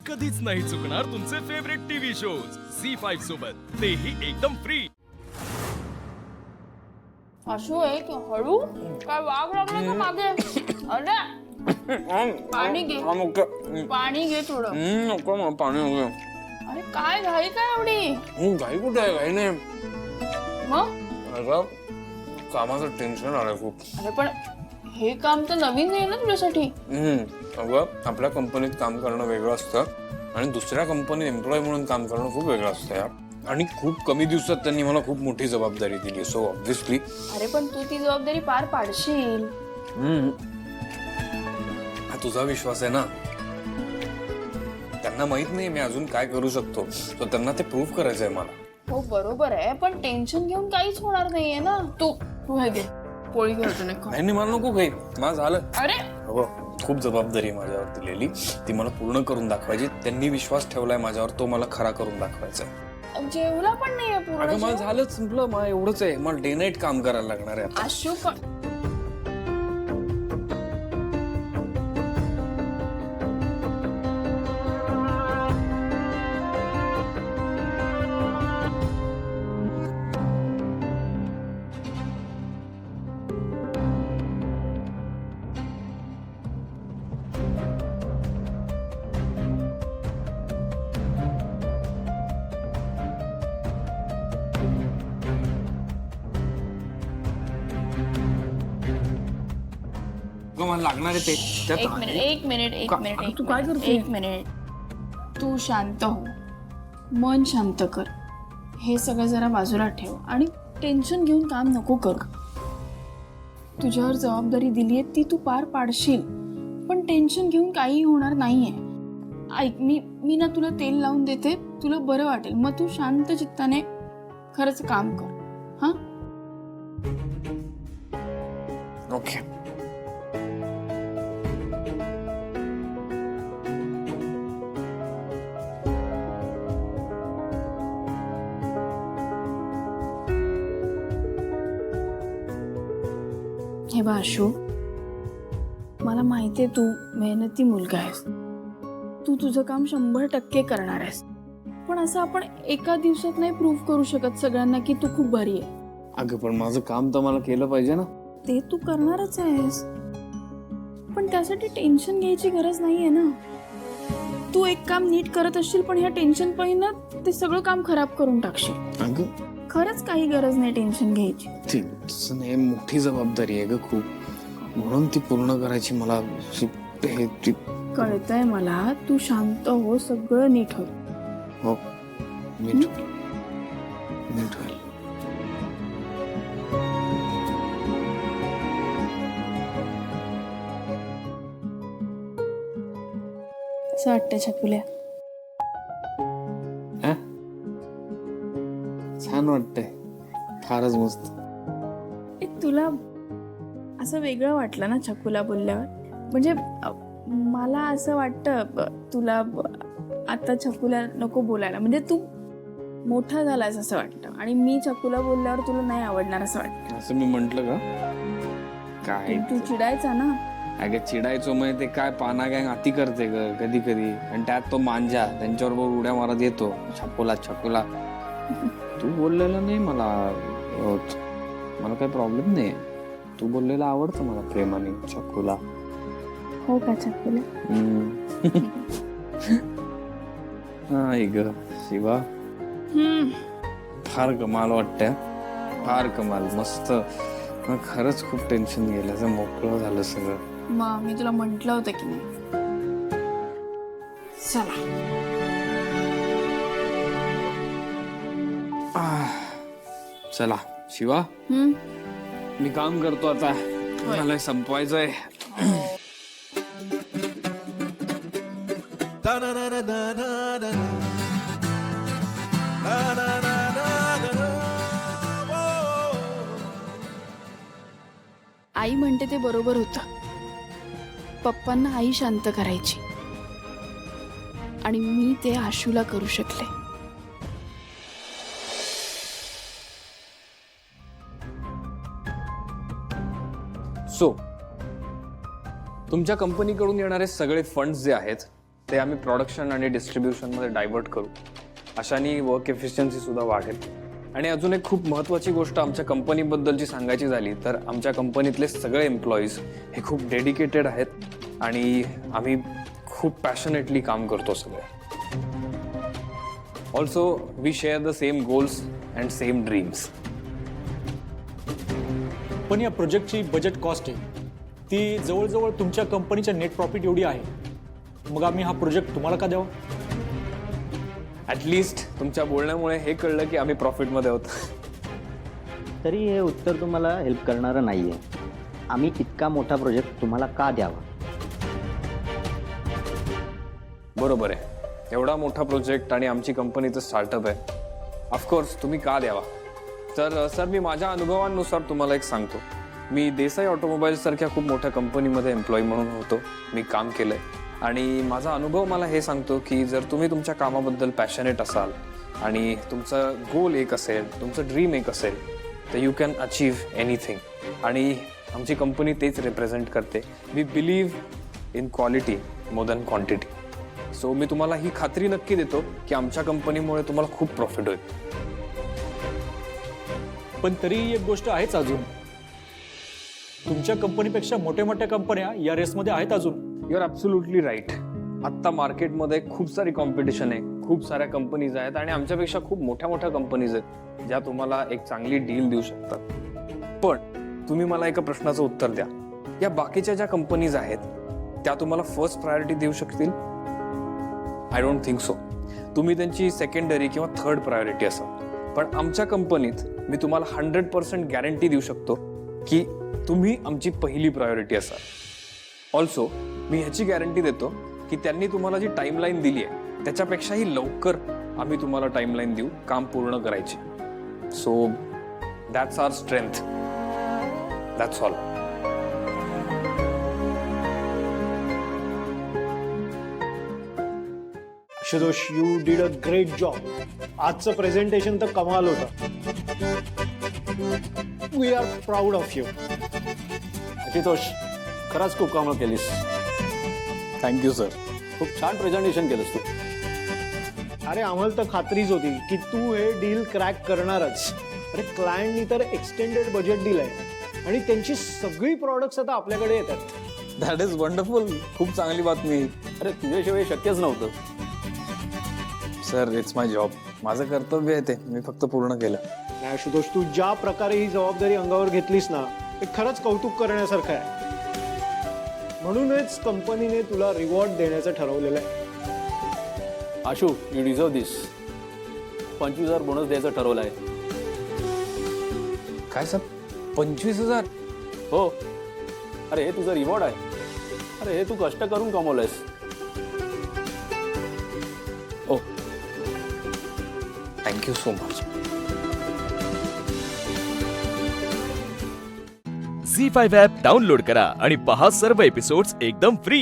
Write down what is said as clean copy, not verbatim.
कधीच नाही चुकणार तुमचे फेवरेट टीव्ही शोज झी5 सोबत, तेही एकदम फ्री. असू एक हळू काय वाघ लागले का मागे? अरे पाणी घे, पाणी घे थोडं. नको मग पाणी नको. अरे काय घाई काय एवढी? घाई कुठे आहे? घाई नाही. मग अगं कामाचं टेन्शन आलंय खूप. अरे पण हे काम तर नवीन आहे ना तुझ्यासाठी. अगं आपल्या कंपनीत काम करणं वेगळं असतं आणि दुसऱ्या कंपनीत एम्प्लॉय म्हणून काम करणं खूप वेगळं असतं यार. आणि खूप कमी दिवसात त्यांनी मला खूप मोठी जबाबदारी दिली. सो ऑब्व्हियसली अरे पण तू ती जबाबदारी पार पाडशील. हा तुझा विश्वास आहे ना. त्यांना माहित नाही मी अजून काय करू शकतो, तर त्यांना ते प्रूव्ह करायचंय मला. हो बरोबर आहे, पण टेन्शन घेऊन काहीच होणार नाहीये ना. तू तू हे घे पोळी घ्यायचं नाही. नाही नाही, मला नको काही. माझं झालं. अरे खूप जबाबदारी माझ्यावर दिलेली, ती मला पूर्ण करून दाखवायची. त्यांनी विश्वास ठेवलाय माझ्यावर, तो मला खरा करून दाखवायचा. जेवला पण नाहीये पूर्ण. अगं मला झालं, संपलं. मला एवढंच आहे. मला डे नाईट काम करायला लागणार आहे आता. आशू पण मला लागणार आहे ते. एक मिनिट तू काय करते? एक मिनिट. तू शांत हो, मन शांत कर. हे सगळं जरा बाजूला ठेव आणि टेन्शन घेऊन काम नको करू. तुझ्यावर जबाबदारी दिलीये ती तू पार पाडशील, पण टेन्शन घेऊन काही होणार नाहीये. ऐक, मी ना तुला तेल लावून देते, तुला बरं वाटेल. मग तू शांत चित्ताने खरंच काम कर. हा ओके. हे बघ आशू, मला माहितीये तू मेहनती मुलगा आहेस. तू तुझं काम 100% करणार आहेस. पण असं आपण एका दिवसात नाही प्रूव्ह करू शकत सगळ्यांना की तू खूप भारी आहे. अगं पण माझं काम तर मला केलं पाहिजे ना. ते तू करणारच आहेस, पण त्यासाठी टेन्शन घ्यायची गरज नाहीये ना. तू एक काम नीट करत असशील, पण ह्या टेन्शन पाहिजे ना ते सगळं काम खराब करून टाकशील. अगं खरंच काही गरज नाही टेन्शन घ्यायची. तसं नाही, मोठी जबाबदारी आहे ग खूप, म्हणून ती पूर्ण करायची मला. कळतंय मला. तू शांत हो, सगळं नीट होईल. हो नीट होईल. असं वाटतं छकुल्या. छान वाटतंय, फारच मस्त. तुला असं वेगळं वाटलं ना छकुला बोलल्यावर? म्हणजे मला असं वाटतं तुला आता छकुला नको बोलायला, म्हणजे तू मोठा झालास असं वाटतं. आणि मी छकुला बोलल्यावर तुला नाही आवडणार असं वाटतं. असं मी म्हंटल का काय? तू चिडायचा ना. अगं चिडायचो म्हणजे ते काय पाना गँग अति करते ग कधी कधी, आणि त्यात तो मांजा त्यांच्याबरोबर उड्या मारत येतो. छकुला तू बोललेला नाही मला होत. मला काही प्रॉब्लेम नाही. तू बोललेला आवडतं मला प्रेमाने, छकुला. हो का छकुला? हा ग शिवा, फार कमाल वाटतंय. फार कमाल, मस्त. खरंच खूप टेन्शन गेलं, मोकळं झालं सगळं. मग मी तुला म्हंटल होतं की नाही. चला शिवा, मी काम करतो आता. मला संपवायचंय. आई म्हणते ते बरोबर होतं. पप्पांना आई शांत करायची आणि मी ते आशूला करू शकले. सो तुमच्या कंपनीकडून येणारे सगळे फंड्स जे आहेत ते आम्ही प्रोडक्शन आणि डिस्ट्रीब्युशनमध्ये डायव्हर्ट करू. अशाने वर्क एफिशियन्सी सुद्धा वाढेल. आणि अजून एक खूप महत्त्वाची गोष्ट आमच्या कंपनीबद्दलची सांगायची झाली तर आमच्या कंपनीतले सगळे एम्प्लॉईज हे खूप डेडिकेटेड आहेत आणि आम्ही खूप पॅशनेटली काम करतो सगळे. Also we share the same goals and same dreams. पण या प्रोजेक्टची बजेट कॉस्ट आहे ती जवळजवळ तुमच्या कंपनीच्या नेट प्रॉफिट एवढी आहे. मग आम्ही हा प्रोजेक्ट तुम्हाला का द्यावा? ॲटलिस्ट तुमच्या बोलण्यामुळे हे कळलं की आम्ही प्रॉफिटमध्ये आहोत. तरी हे उत्तर तुम्हाला हेल्प करणारं नाही आहे. आम्ही इतका मोठा प्रोजेक्ट तुम्हाला का द्यावा? बरोबर आहे. एवढा मोठा प्रोजेक्ट आणि आमची कंपनीचं स्टार्टअप आहे. ऑफकोर्स तुम्ही का द्यावा? तर सर मी माझ्या अनुभवानुसार तुम्हाला एक सांगतो. मी देसाई ऑटोमोबाईल्ससारख्या खूप मोठ्या कंपनीमध्ये एम्प्लॉई म्हणून होतो. मी काम केलं आहे आणि माझा अनुभव मला हे सांगतो की जर तुम्ही तुमच्या कामाबद्दल पॅशनेट असाल आणि तुमचं गोल एक असेल, तुमचं ड्रीम एक असेल तर यू कॅन अचीव्ह एनिथिंग. आणि आमची कंपनी तेच रिप्रेझेंट करते. We believe in quality more than quantity. So मी तुम्हाला ही खात्री नक्की देतो की आमच्या कंपनीमुळे तुम्हाला खूप प्रॉफिट होईल. पण तरी एक गोष्ट आहेच अजून, तुमच्या कंपनीपेक्षा मोठ्या मोठ्या कंपन्या या रेसमध्ये आहेत अजून. You are absolutely right. आत्ता मार्केटमध्ये खूप सारी कॉम्पिटिशन आहे, खूप साऱ्या कंपनीज आहेत आणि आमच्यापेक्षा खूप मोठ्या मोठ्या कंपनीज आहेत ज्या तुम्हाला एक चांगली डील देऊ शकतात. पण तुम्ही मला एका प्रश्नाचं उत्तर द्या. या बाकीच्या ज्या कंपनीज आहेत त्या तुम्हाला फर्स्ट प्रायोरिटी देऊ शकतील? I don't think so. तुम्ही त्यांची सेकंडरी किंवा थर्ड प्रायोरिटी असाल. पण आमच्या कंपनीत मी तुम्हाला 100% गॅरंटी देऊ शकतो की तुम्ही आमची पहिली प्रायोरिटी असाल. ऑल्सो मी ह्याची गॅरंटी देतो की त्यांनी तुम्हाला जी टाईमलाईन दिली आहे त्याच्यापेक्षाही लवकर आम्ही तुम्हाला टाईमलाईन देऊ काम पूर्ण करायची. So that's our strength. That's all. Ashutosh, you did a great job. आजचं प्रेझेंटेशन तर कमाल होतं. We are proud of you. Ashutosh, खरंच खूप कामं केलीस. Thank you sir. खूप छान प्रेझेंटेशन केलंस तू. अरे आम्हाला तर खात्रीच होती की तू हे डील क्रॅक करणारच. अरे क्लायंटनी तर एक्सटेंडेड बजेट दिलंय आणि त्यांची सगळी प्रॉडक्ट्स आता आपल्याकडे येतात. That is wonderful. खूप चांगली बातमी. अरे तुझ्याशिवाय शक्यच नव्हतं. Sir it's my job. माझं कर्तव्य आहे ते मी फक्त पूर्ण केलं. नाही आशुतोष, तू ज्या प्रकारे ही जबाबदारी अंगावर घेतलीस ना ते खरंच कौतुक करण्यासारखं आहे. म्हणूनच कंपनीने तुला रिवॉर्ड देण्याचं ठरवलेलं आहे. Ashu, you deserve this. 25,000 bonus द्यायचं ठरवलं आहे. काय सर? 25,000? हो. अरे हे तुझं रिवॉर्ड आहे. अरे हे तू कष्ट करून कमवलंयस. Oh thank you so much. झी5 ॲप डाउनलोड करा आणि पहा सर्व एपिसोड्स एकदम फ्री.